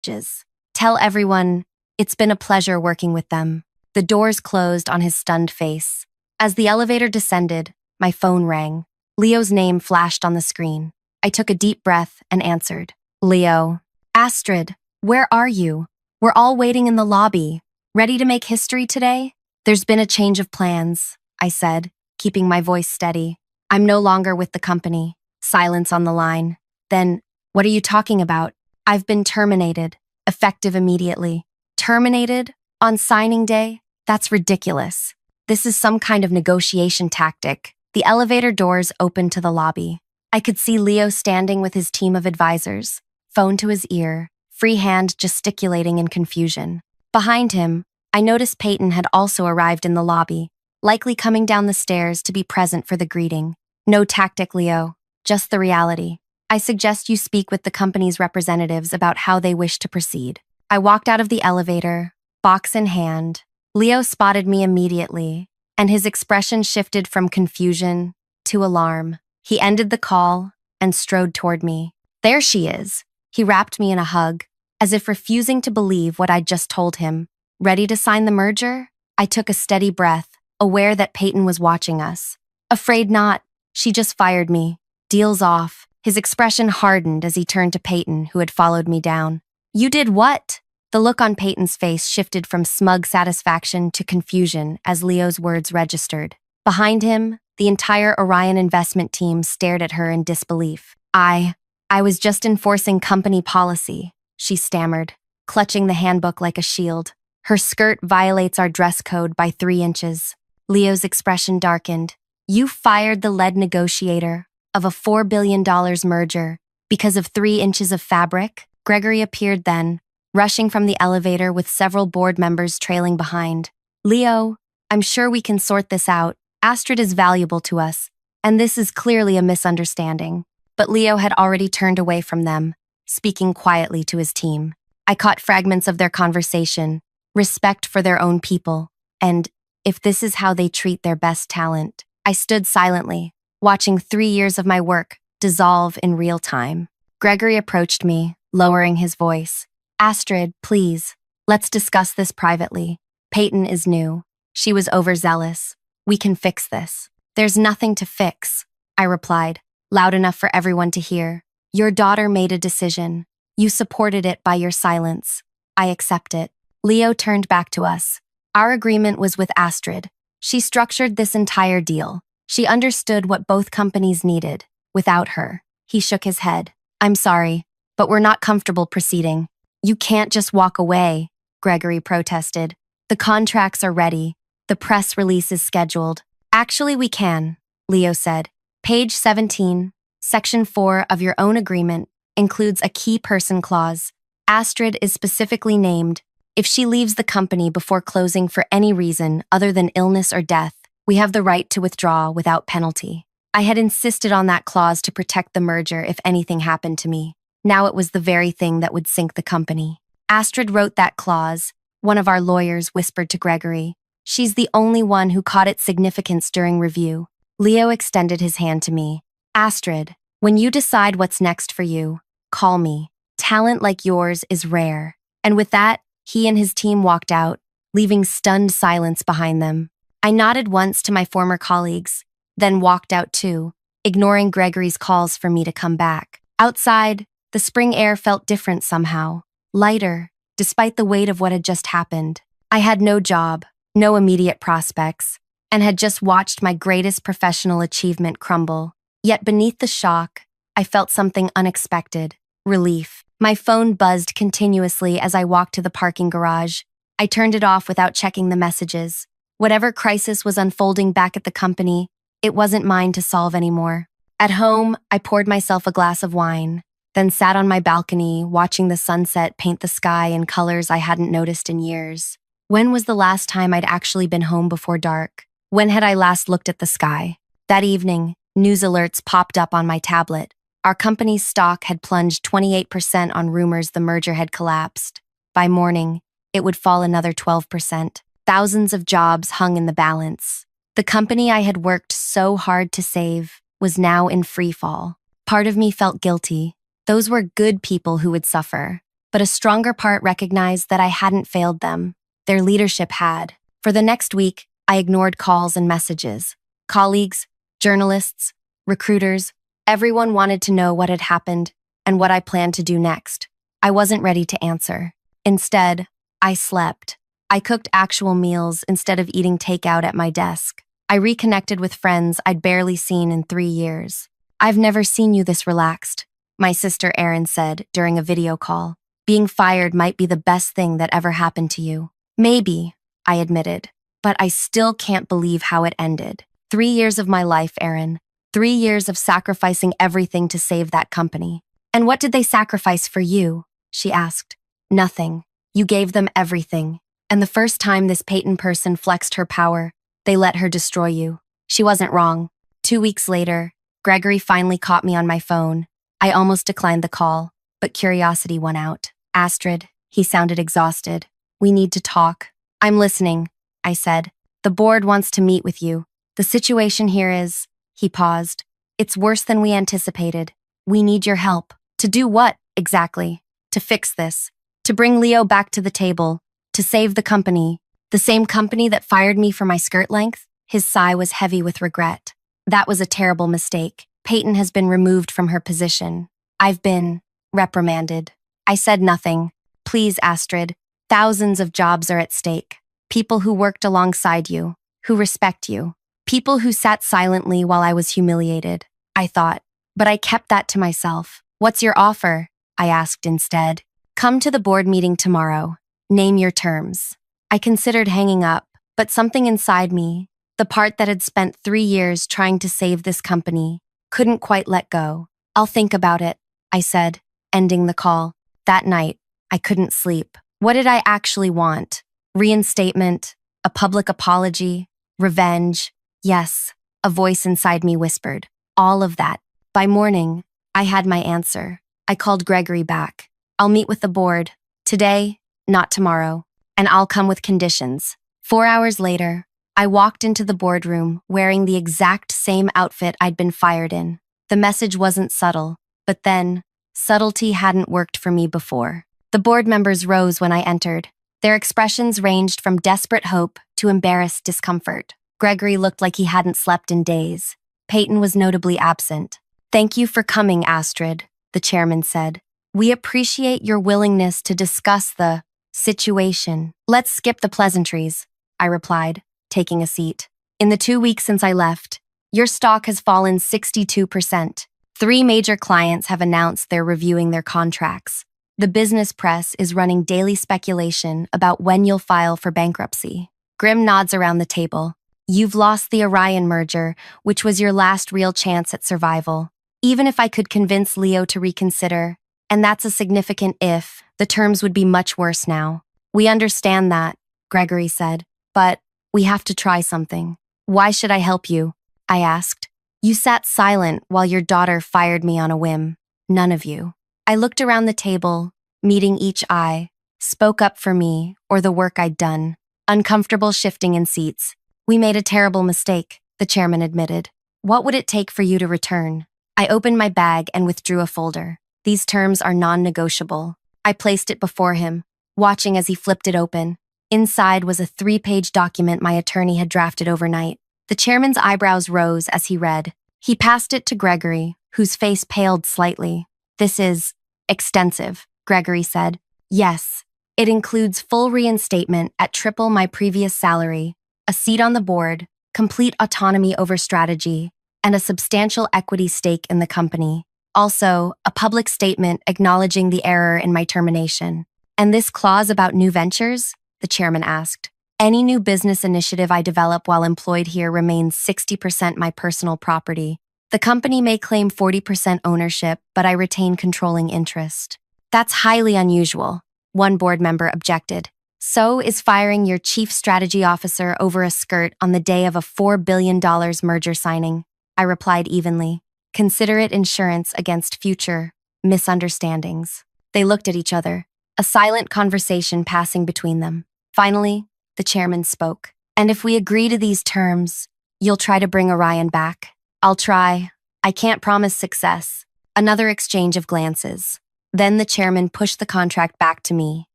messages. Tell everyone it's been a pleasure working with them. The doors closed on his stunned face. As the elevator descended, my phone rang. Leo's name flashed on the screen. I took a deep breath and answered. Leo. Astrid, where are you? We're all waiting in the lobby. Ready to make history today? There's been a change of plans, I said, keeping my voice steady. I'm no longer with the company. Silence on the line. Then, what are you talking about? I've been terminated, effective immediately. Terminated? On signing day? That's ridiculous. This is some kind of negotiation tactic. The elevator doors opened to the lobby. I could see Leo standing with his team of advisors, phone to his ear, free hand gesticulating in confusion. Behind him, I noticed Peyton had also arrived in the lobby, likely coming down the stairs to be present for the greeting. No tactic, Leo, just the reality. I suggest you speak with the company's representatives about how they wish to proceed. I walked out of the elevator, box in hand. Leo spotted me immediately, and his expression shifted from confusion to alarm. He ended the call and strode toward me. There she is. He wrapped me in a hug, as if refusing to believe what I'd just told him. Ready to sign the merger? I took a steady breath, aware that Peyton was watching us. Afraid not, she just fired me. Deal's off. His expression hardened as he turned to Peyton, who had followed me down. You did what? The look on Peyton's face shifted from smug satisfaction to confusion as Leo's words registered. Behind him, the entire Orion investment team stared at her in disbelief. I was just enforcing company policy, she stammered, clutching the handbook like a shield. Her skirt violates our dress code by 3 inches. Leo's expression darkened. You fired the lead negotiator of a $4 billion merger because of 3 inches of fabric? Gregory appeared then, rushing from the elevator with several board members trailing behind. Leo, I'm sure we can sort this out. Astrid is valuable to us, and this is clearly a misunderstanding. But Leo had already turned away from them, speaking quietly to his team. I caught fragments of their conversation, respect for their own people, and if this is how they treat their best talent. I stood silently, watching 3 years of my work dissolve in real time. Gregory approached me, lowering his voice. Astrid, please, let's discuss this privately. Peyton is new. She was overzealous. We can fix this. There's nothing to fix, I replied, loud enough for everyone to hear. Your daughter made a decision. You supported it by your silence. I accept it. Leo turned back to us. Our agreement was with Astrid. She structured this entire deal. She understood what both companies needed. Without her, he shook his head. I'm sorry, but we're not comfortable proceeding. You can't just walk away, Gregory protested. The contracts are ready. The press release is scheduled. Actually, we can, Leo said. Page 17, Section 4 of your own agreement includes a key person clause. Astrid is specifically named. If she leaves the company before closing for any reason other than illness or death, we have the right to withdraw without penalty. I had insisted on that clause to protect the merger if anything happened to me. Now it was the very thing that would sink the company. Astrid wrote that clause, one of our lawyers whispered to Gregory. She's the only one who caught its significance during review. Leo extended his hand to me. Astrid, when you decide what's next for you, call me. Talent like yours is rare. And with that, he and his team walked out, leaving stunned silence behind them. I nodded once to my former colleagues, then walked out too, ignoring Gregory's calls for me to come back. Outside, the spring air felt different somehow, lighter, despite the weight of what had just happened. I had no job, no immediate prospects, and had just watched my greatest professional achievement crumble. Yet beneath the shock, I felt something unexpected, relief. My phone buzzed continuously as I walked to the parking garage. I turned it off without checking the messages. Whatever crisis was unfolding back at the company, it wasn't mine to solve anymore. At home, I poured myself a glass of wine, then sat on my balcony watching the sunset paint the sky in colors I hadn't noticed in years. When was the last time I'd actually been home before dark? When had I last looked at the sky? That evening, news alerts popped up on my tablet. Our company's stock had plunged 28% on rumors the merger had collapsed. By morning, it would fall another 12%. Thousands of jobs hung in the balance. The company I had worked so hard to save was now in free fall. Part of me felt guilty. Those were good people who would suffer. but a stronger part recognized that I hadn't failed them. Their leadership had. For the next week, I ignored calls and messages. Colleagues, journalists, recruiters, everyone wanted to know what had happened and what I planned to do next. I wasn't ready to answer. Instead, I slept. I cooked actual meals instead of eating takeout at my desk. I reconnected with friends I'd barely seen in 3 years. "I've never seen you this relaxed," my sister Erin said during a video call. "Being fired might be the best thing that ever happened to you." "Maybe," I admitted, "but I still can't believe how it ended. 3 years of my life, Erin. 3 years of sacrificing everything to save that company." "And what did they sacrifice for you?" she asked. "Nothing. You gave them everything. And the first time this Peyton person flexed her power, they let her destroy you." She wasn't wrong. 2 weeks later, Gregory finally caught me on my phone. I almost declined the call, but curiosity won out. "Astrid," he sounded exhausted. "We need to talk." "I'm listening," I said. "The board wants to meet with you. The situation here is—" He paused. "It's worse than we anticipated. We need your help." "To do what, exactly?" "To fix this. To bring Leo back to the table. To save the company. The same company that fired me for my skirt length." His sigh was heavy with regret. "That was a terrible mistake. Peyton has been removed from her position. I've been reprimanded." I said nothing. "Please, Astrid. Thousands of jobs are at stake. People who worked alongside you, who respect you. People who sat silently while I was humiliated," I thought. But I kept that to myself. "What's your offer?" I asked instead. "Come to the board meeting tomorrow. Name your terms." I considered hanging up, but something inside me, the part that had spent 3 years trying to save this company, couldn't quite let go. "I'll think about it," I said, ending the call. That night, I couldn't sleep. What did I actually want? Reinstatement? A public apology? Revenge? Yes, a voice inside me whispered. All of that. By morning, I had my answer. I called Gregory back. "I'll meet with the board. Today, not tomorrow. And I'll come with conditions." 4 hours later, I walked into the boardroom wearing the exact same outfit I'd been fired in. The message wasn't subtle, but then, subtlety hadn't worked for me before. The board members rose when I entered. Their expressions ranged from desperate hope to embarrassed discomfort. Gregory looked like he hadn't slept in days. Peyton was notably absent. "Thank you for coming, Astrid," the chairman said. "We appreciate your willingness to discuss the situation." "Let's skip the pleasantries," I replied, taking a seat. "In the 2 weeks since I left, your stock has fallen 62%. 3 major clients have announced they're reviewing their contracts. The business press is running daily speculation about when you'll file for bankruptcy." Grim nods around the table. "You've lost the Orion merger, which was your last real chance at survival. Even if I could convince Leo to reconsider, and that's a significant if, the terms would be much worse now." "We understand that," Gregory said, "but we have to try something." "Why should I help you?" I asked. "You sat silent while your daughter fired me on a whim. None of you." I looked around the table, meeting each eye, spoke up for me or the work I'd done. Uncomfortable shifting in seats. "We made a terrible mistake," the chairman admitted. "What would it take for you to return?" I opened my bag and withdrew a folder. "These terms are non-negotiable." I placed it before him, watching as he flipped it open. Inside was a 3-page document my attorney had drafted overnight. The chairman's eyebrows rose as he read. He passed it to Gregory, whose face paled slightly. "This is extensive," Gregory said. "Yes, it includes full reinstatement at triple my previous salary, a seat on the board, complete autonomy over strategy, and a substantial equity stake in the company. Also, a public statement acknowledging the error in my termination." "And this clause about new ventures?" the chairman asked. "Any new business initiative I develop while employed here remains 60% my personal property. The company may claim 40% ownership, but I retain controlling interest." "That's highly unusual," one board member objected. "So is firing your chief strategy officer over a skirt on the day of a $4 billion merger signing," I replied evenly. "Consider it insurance against future misunderstandings." They looked at each other, a silent conversation passing between them. Finally, the chairman spoke. "And if we agree to these terms, you'll try to bring Orion back?" "I'll try. I can't promise success." Another exchange of glances. Then the chairman pushed the contract back to me,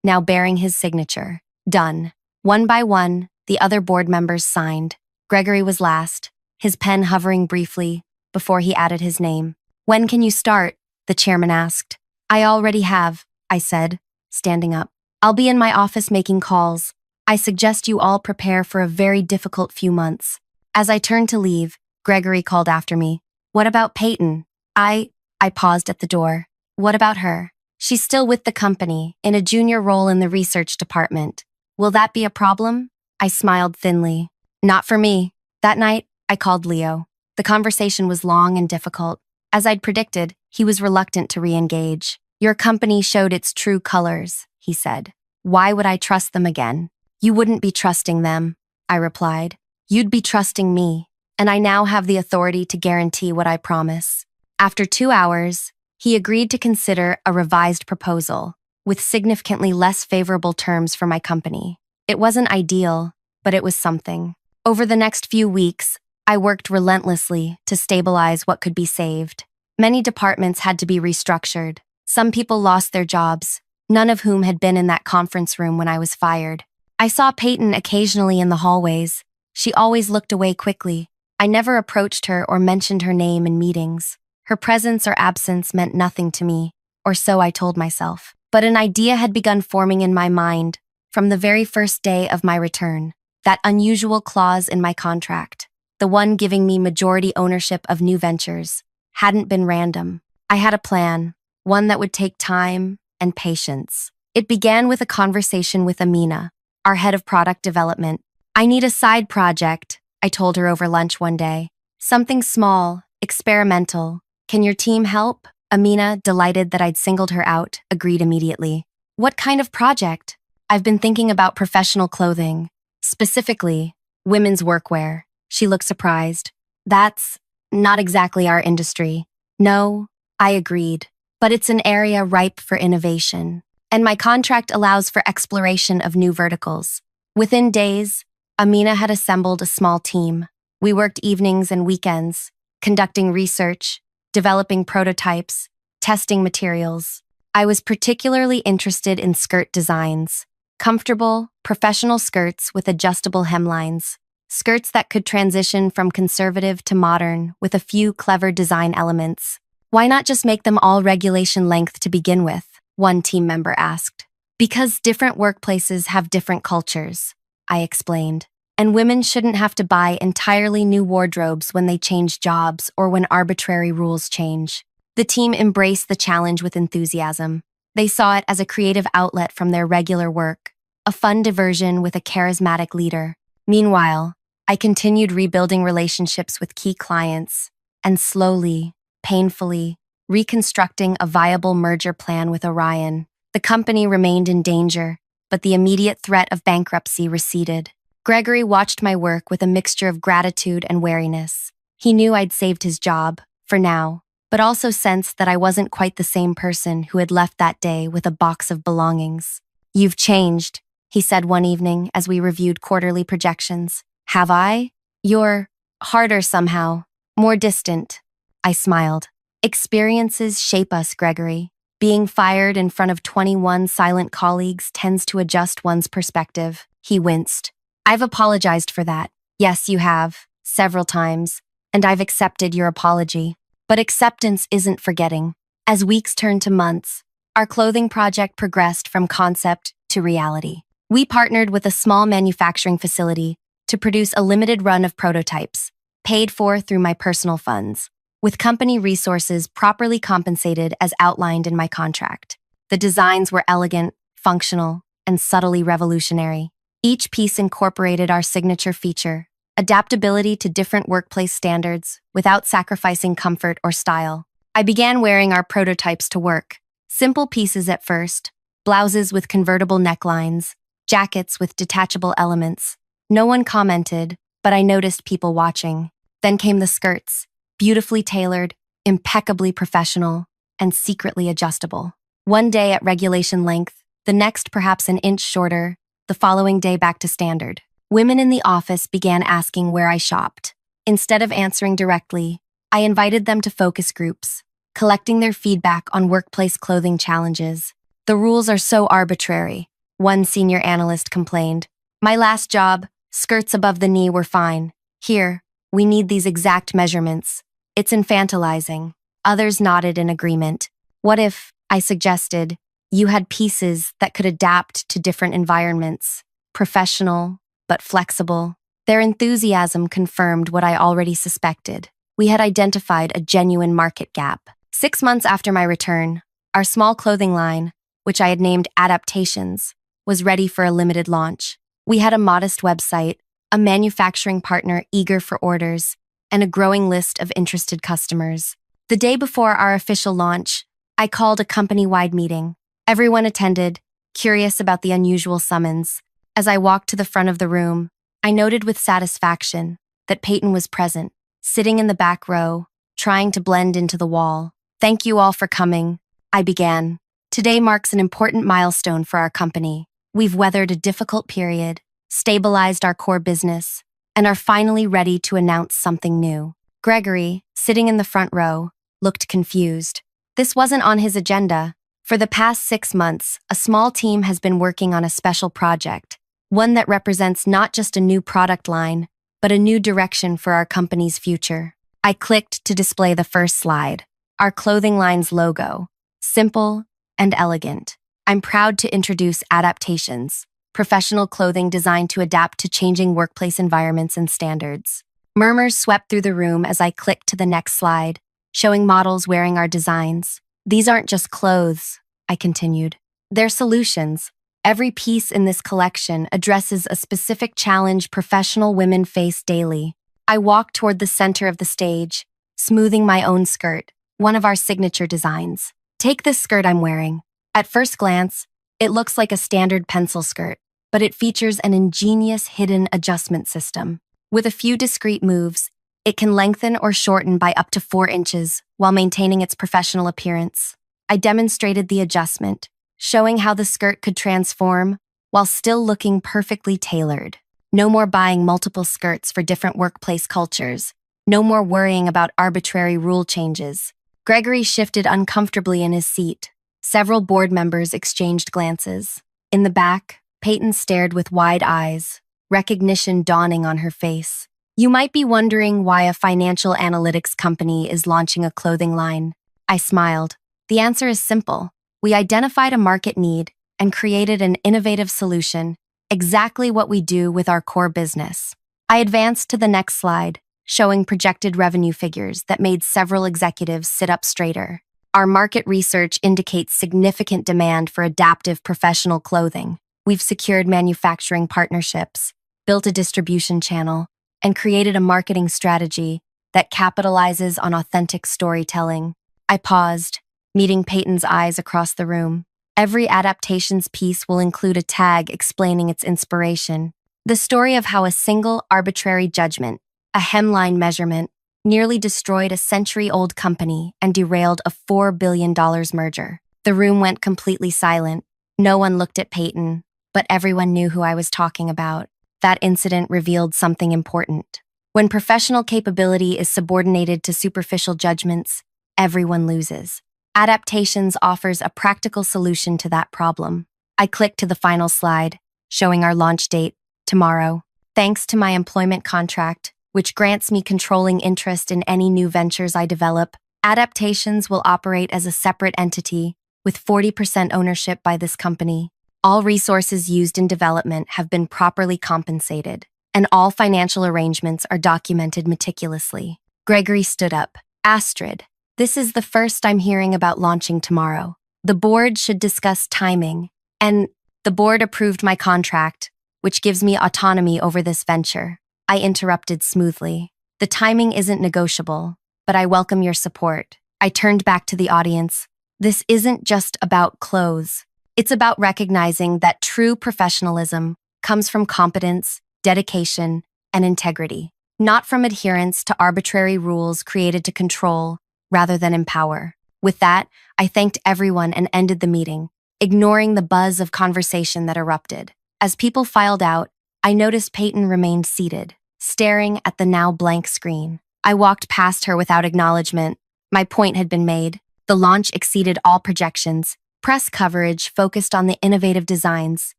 now bearing his signature. Done. One by one, the other board members signed. Gregory was last, his pen hovering briefly before he added his name. When can you start? The chairman asked. I already have, I said, standing up. I'll be in my office making calls. I suggest you all prepare for a very difficult few months. As I turned to leave, Gregory called after me. What about Peyton? I paused at the door. What about her? She's still with the company, in a junior role in the research department. Will that be a problem? I smiled thinly. Not for me. That night, I called Leo. The conversation was long and difficult. As I'd predicted, he was reluctant to re-engage. Your company showed its true colors, he said. Why would I trust them again? You wouldn't be trusting them, I replied. You'd be trusting me, and I now have the authority to guarantee what I promise. After 2 hours, he agreed to consider a revised proposal, with significantly less favorable terms for my company. It wasn't ideal, but it was something. Over the next few weeks, I worked relentlessly to stabilize what could be saved. Many departments had to be restructured. Some people lost their jobs, none of whom had been in that conference room when I was fired. I saw Peyton occasionally in the hallways. She always looked away quickly. I never approached her or mentioned her name in meetings. Her presence or absence meant nothing to me, or so I told myself. But an idea had begun forming in my mind from the very first day of my return. That unusual clause in my contract, the one giving me majority ownership of new ventures, hadn't been random. I had a plan, one that would take time and patience. It began with a conversation with Amina, our head of product development. I need a side project, I told her over lunch one day. Something small, experimental. Can your team help? Amina, delighted that I'd singled her out, agreed immediately. What kind of project? I've been thinking about professional clothing, specifically women's workwear. She looked surprised. That's not exactly our industry. No, I agreed, but it's an area ripe for innovation, and my contract allows for exploration of new verticals. Within days, Amina had assembled a small team. We worked evenings and weekends, conducting research, developing prototypes, testing materials. I was particularly interested in skirt designs, comfortable, professional skirts with adjustable hemlines, skirts that could transition from conservative to modern with a few clever design elements. Why not just make them all regulation length to begin with? One team member asked. Because different workplaces have different cultures, I explained, and women shouldn't have to buy entirely new wardrobes when they change jobs or when arbitrary rules change. The team embraced the challenge with enthusiasm. They saw it as a creative outlet from their regular work, a fun diversion with a charismatic leader. Meanwhile, I continued rebuilding relationships with key clients and slowly, painfully, reconstructing a viable merger plan with Orion. The company remained in danger, but the immediate threat of bankruptcy receded. Gregory watched my work with a mixture of gratitude and wariness. He knew I'd saved his job, for now, but also sensed that I wasn't quite the same person who had left that day with a box of belongings. You've changed, he said one evening as we reviewed quarterly projections. Have I? You're harder somehow, more distant. I smiled. Experiences shape us, Gregory. Being fired in front of 21 silent colleagues tends to adjust one's perspective. He winced. I've apologized for that. Yes, you have, several times, and I've accepted your apology. But acceptance isn't forgetting. As weeks turned to months, our clothing project progressed from concept to reality. We partnered with a small manufacturing facility to produce a limited run of prototypes, paid for through my personal funds, with company resources properly compensated as outlined in my contract. The designs were elegant, functional, and subtly revolutionary. Each piece incorporated our signature feature, adaptability to different workplace standards without sacrificing comfort or style. I began wearing our prototypes to work. Simple pieces at first, blouses with convertible necklines, jackets with detachable elements. No one commented, but I noticed people watching. Then came the skirts, beautifully tailored, impeccably professional, and secretly adjustable. One day at regulation length, the next perhaps an inch shorter, the following day back to standard. Women in the office began asking where I shopped. Instead of answering directly, I invited them to focus groups. collecting their feedback on workplace clothing challenges. The rules are so arbitrary, one senior analyst complained. My last job, skirts above the knee were fine. Here, we need these exact measurements. It's infantilizing. Others nodded in agreement. What if, I suggested, you had pieces that could adapt to different environments, professional, but flexible? Their enthusiasm confirmed what I already suspected. We had identified a genuine market gap. 6 months after my return, our small clothing line, which I had named Adaptations, was ready for a limited launch. We had a modest website, a manufacturing partner eager for orders, and a growing list of interested customers. The day before our official launch, I called a company-wide meeting. Everyone attended, curious about the unusual summons. As I walked to the front of the room, I noted with satisfaction that Peyton was present, sitting in the back row, trying to blend into the wall. Thank you all for coming, I began. Today marks an important milestone for our company. We've weathered a difficult period, stabilized our core business, and are finally ready to announce something new. Gregory, sitting in the front row, looked confused. This wasn't on his agenda. For the past 6 months, a small team has been working on a special project, one that represents not just a new product line, but a new direction for our company's future. I clicked to display the first slide, our clothing line's logo, simple and elegant. I'm proud to introduce Adaptations, professional clothing designed to adapt to changing workplace environments and standards. Murmurs swept through the room as I clicked to the next slide, showing models wearing our designs. These aren't just clothes, I continued. They're solutions. Every piece in this collection addresses a specific challenge professional women face daily. I walked toward the center of the stage, smoothing my own skirt, one of our signature designs. Take this skirt I'm wearing. At first glance, it looks like a standard pencil skirt, but it features an ingenious hidden adjustment system. With a few discrete moves, it can lengthen or shorten by up to 4 inches while maintaining its professional appearance. I demonstrated the adjustment, showing how the skirt could transform while still looking perfectly tailored. No more buying multiple skirts for different workplace cultures. No more worrying about arbitrary rule changes. Gregory shifted uncomfortably in his seat. Several board members exchanged glances. In the back, Peyton stared with wide eyes, recognition dawning on her face. You might be wondering why a financial analytics company is launching a clothing line. I smiled. The answer is simple. We identified a market need and created an innovative solution, exactly what we do with our core business. I advanced to the next slide, showing projected revenue figures that made several executives sit up straighter. Our market research indicates significant demand for adaptive professional clothing. We've secured manufacturing partnerships, built a distribution channel, and created a marketing strategy that capitalizes on authentic storytelling. I paused, meeting Peyton's eyes across the room. Every Adaptations piece will include a tag explaining its inspiration. The story of how a single arbitrary judgment, a hemline measurement, nearly destroyed a century-old company and derailed a $4 billion merger. The room went completely silent. No one looked at Peyton, but everyone knew who I was talking about. That incident revealed something important. When professional capability is subordinated to superficial judgments, everyone loses. Adaptations offers a practical solution to that problem. I clicked to the final slide, showing our launch date, tomorrow. Thanks to my employment contract, which grants me controlling interest in any new ventures I develop, Adaptations will operate as a separate entity with 40% ownership by this company. All resources used in development have been properly compensated, and all financial arrangements are documented meticulously. Gregory stood up. Astrid, this is the first I'm hearing about launching tomorrow. The board should discuss timing, and the board approved my contract, which gives me autonomy over this venture. I interrupted smoothly. The timing isn't negotiable, but I welcome your support. I turned back to the audience. This isn't just about clothes. It's about recognizing that true professionalism comes from competence, dedication, and integrity, not from adherence to arbitrary rules created to control rather than empower. With that, I thanked everyone and ended the meeting, ignoring the buzz of conversation that erupted. As people filed out, I noticed Peyton remained seated, staring at the now blank screen. I walked past her without acknowledgement, My point had been made. The launch exceeded all projections. Press coverage focused on the innovative designs,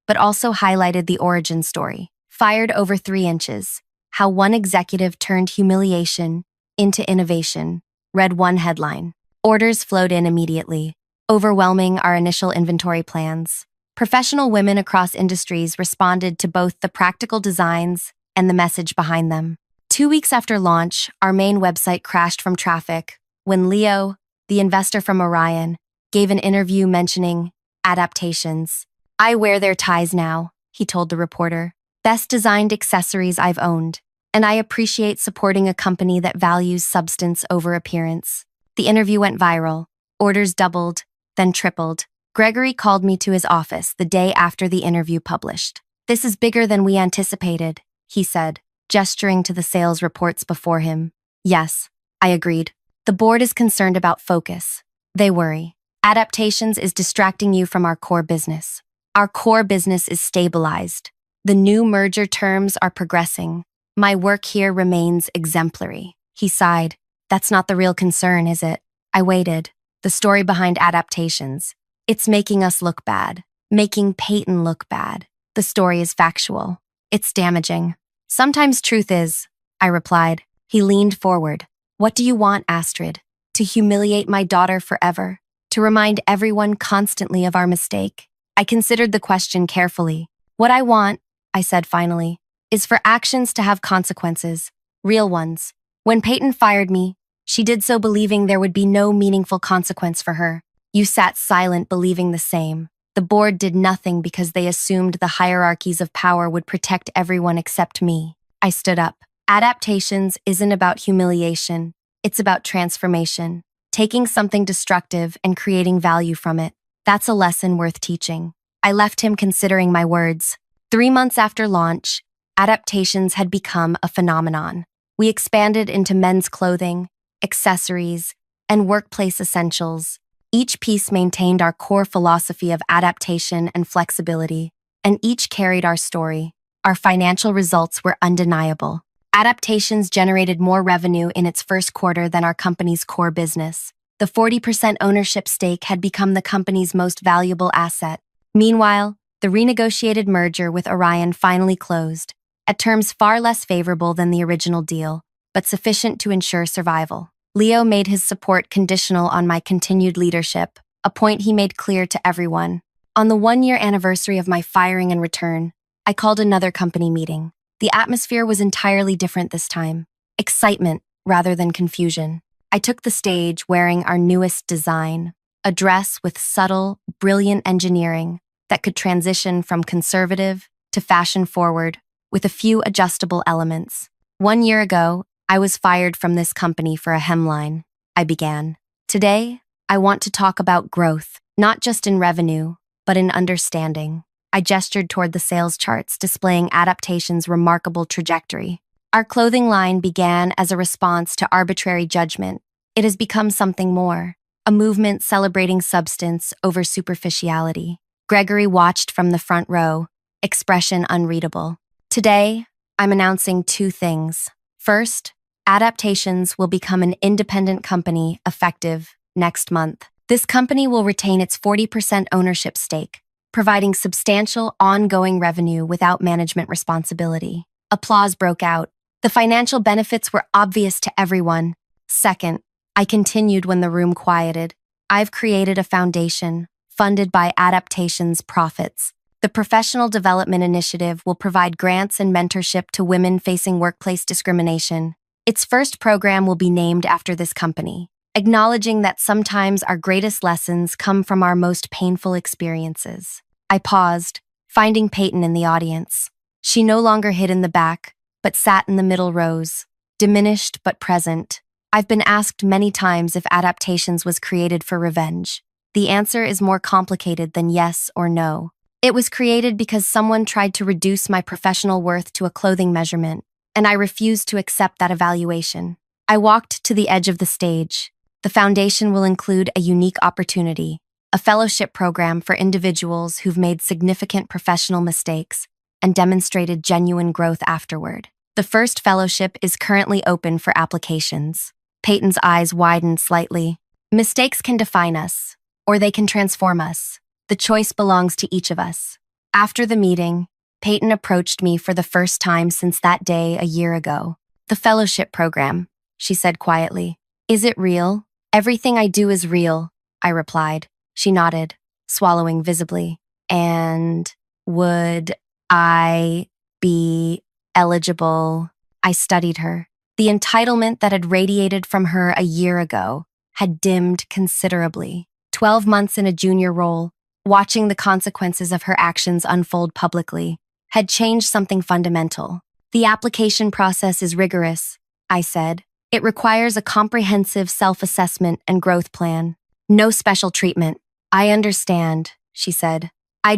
but also highlighted the origin story. Fired over 3 inches. How one executive turned humiliation into innovation, read one headline. Orders flowed in immediately, overwhelming our initial inventory plans. Professional women across industries responded to both the practical designs and the message behind them. 2 weeks after launch, our main website crashed from traffic when Leo, the investor from Orion, gave an interview mentioning adaptations. "I wear their ties now," he told the reporter. "Best designed accessories I've owned, and I appreciate supporting a company that values substance over appearance." The interview went viral. Orders doubled, then tripled. Gregory called me to his office the day after the interview published. "This is bigger than we anticipated," he said, gesturing to the sales reports before him. "Yes," I agreed. "The board is concerned about focus. They worry. Adaptations is distracting you from our core business. Our core business is stabilized. The new merger terms are progressing. My work here remains exemplary." He sighed. "That's not the real concern, is it?" I waited. The story behind adaptations. It's making us look bad. Making Peyton look bad. The story is factual. It's damaging. "Sometimes truth is," I replied. He leaned forward. "What do you want, Astrid? To humiliate my daughter forever? To remind everyone constantly of our mistake?" I considered the question carefully. "What I want," I said finally, "is for actions to have consequences. Real ones. When Peyton fired me, she did so believing there would be no meaningful consequence for her. You sat silent believing the same. The board did nothing because they assumed the hierarchies of power would protect everyone except me." I stood up. "Adaptations isn't about humiliation. It's about transformation. Taking something destructive and creating value from it. That's a lesson worth teaching." I left him considering my words. 3 months after launch, adaptations had become a phenomenon. We expanded into men's clothing, accessories, and workplace essentials. Each piece maintained our core philosophy of adaptation and flexibility, and each carried our story. Our financial results were undeniable. Adaptations generated more revenue in its first quarter than our company's core business. The 40% ownership stake had become the company's most valuable asset. Meanwhile, the renegotiated merger with Orion finally closed, at terms far less favorable than the original deal, but sufficient to ensure survival. Leo made his support conditional on my continued leadership, a point he made clear to everyone. On the 1-year anniversary of my firing and return, I called another company meeting. The atmosphere was entirely different this time. Excitement rather than confusion. I took the stage wearing our newest design, a dress with subtle, brilliant engineering that could transition from conservative to fashion-forward with a few adjustable elements. 1 year ago, I was fired from this company for a hemline. I began. "Today, I want to talk about growth, not just in revenue, but in understanding." I gestured toward the sales charts displaying adaptation's remarkable trajectory. Our clothing line began as a response to arbitrary judgment. It has become something more, a movement celebrating substance over superficiality. Gregory watched from the front row, expression unreadable. "Today, I'm announcing 2 things. First, Adaptations will become an independent company effective next month. This company will retain its 40% ownership stake, providing substantial ongoing revenue without management responsibility." Applause broke out. The financial benefits were obvious to everyone. Second, I continued when the room quieted. "I've created a foundation, funded by Adaptation's profits. The Professional Development Initiative will provide grants and mentorship to women facing workplace discrimination. Its first program will be named after this company, acknowledging that sometimes our greatest lessons come from our most painful experiences." I paused, finding Peyton in the audience. She no longer hid in the back, but sat in the middle rows, diminished but present. I've been asked many times if Adaptations was created for revenge. The answer is more complicated than yes or no. It was created because someone tried to reduce my professional worth to a clothing measurement, and I refused to accept that evaluation. I walked to the edge of the stage. The foundation will include a unique opportunity, a fellowship program for individuals who've made significant professional mistakes and demonstrated genuine growth afterward. The first fellowship is currently open for applications. Peyton's eyes widened slightly. Mistakes can define us, or they can transform us. The choice belongs to each of us. After the meeting, Peyton approached me for the first time since that day a year ago. The fellowship program, she said quietly. Is it real? Everything I do is real, I replied. She nodded, swallowing visibly. And would I be eligible? I studied her. The entitlement that had radiated from her a year ago had dimmed considerably. 12 months in a junior role, watching the consequences of her actions unfold publicly, had changed something fundamental. The application process is rigorous, I said. It requires a comprehensive self-assessment and growth plan. No special treatment. I understand, she said. I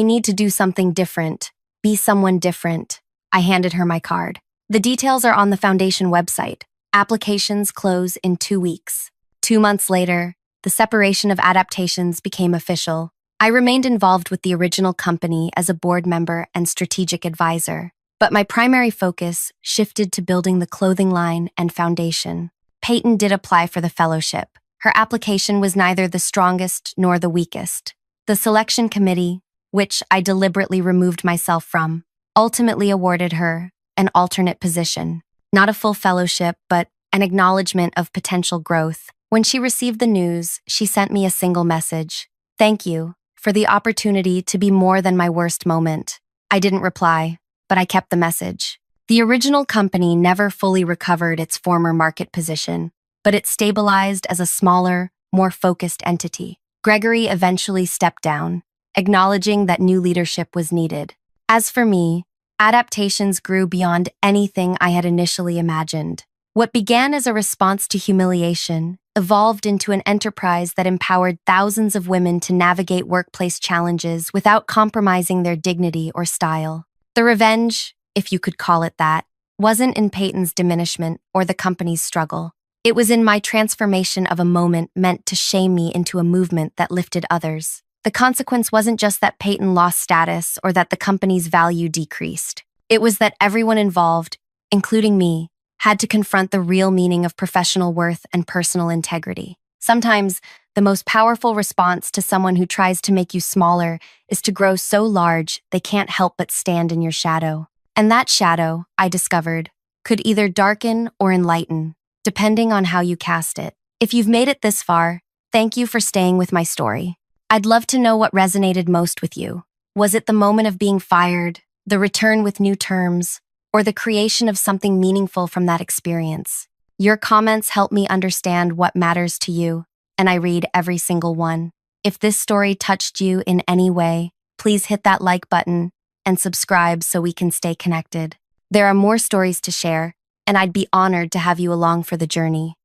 need to do something different. Be someone different. I handed her my card. The details are on the foundation website. Applications close in 2 weeks. 2 months later, the separation of adaptations became official. I remained involved with the original company as a board member and strategic advisor, but my primary focus shifted to building the clothing line and foundation. Peyton did apply for the fellowship. Her application was neither the strongest nor the weakest. The selection committee, which I deliberately removed myself from, ultimately awarded her an alternate position. Not a full fellowship, but an acknowledgement of potential growth. When she received the news, she sent me a single message. Thank you for the opportunity to be more than my worst moment. I didn't reply, but I kept the message. The original company never fully recovered its former market position, but it stabilized as a smaller, more focused entity. Gregory eventually stepped down, acknowledging that new leadership was needed. As for me, adaptations grew beyond anything I had initially imagined. What began as a response to humiliation evolved into an enterprise that empowered thousands of women to navigate workplace challenges without compromising their dignity or style. The revenge, if you could call it that, wasn't in Peyton's diminishment or the company's struggle. It was in my transformation of a moment meant to shame me into a movement that lifted others. The consequence wasn't just that Peyton lost status or that the company's value decreased. It was that everyone involved, including me, had to confront the real meaning of professional worth and personal integrity. Sometimes, the most powerful response to someone who tries to make you smaller is to grow so large they can't help but stand in your shadow. And that shadow, I discovered, could either darken or enlighten, depending on how you cast it. If you've made it this far, thank you for staying with my story. I'd love to know what resonated most with you. Was it the moment of being fired, the return with new terms, or the creation of something meaningful from that experience? Your comments help me understand what matters to you, and I read every single one. If this story touched you in any way, please hit that like button and subscribe so we can stay connected. There are more stories to share, and I'd be honored to have you along for the journey.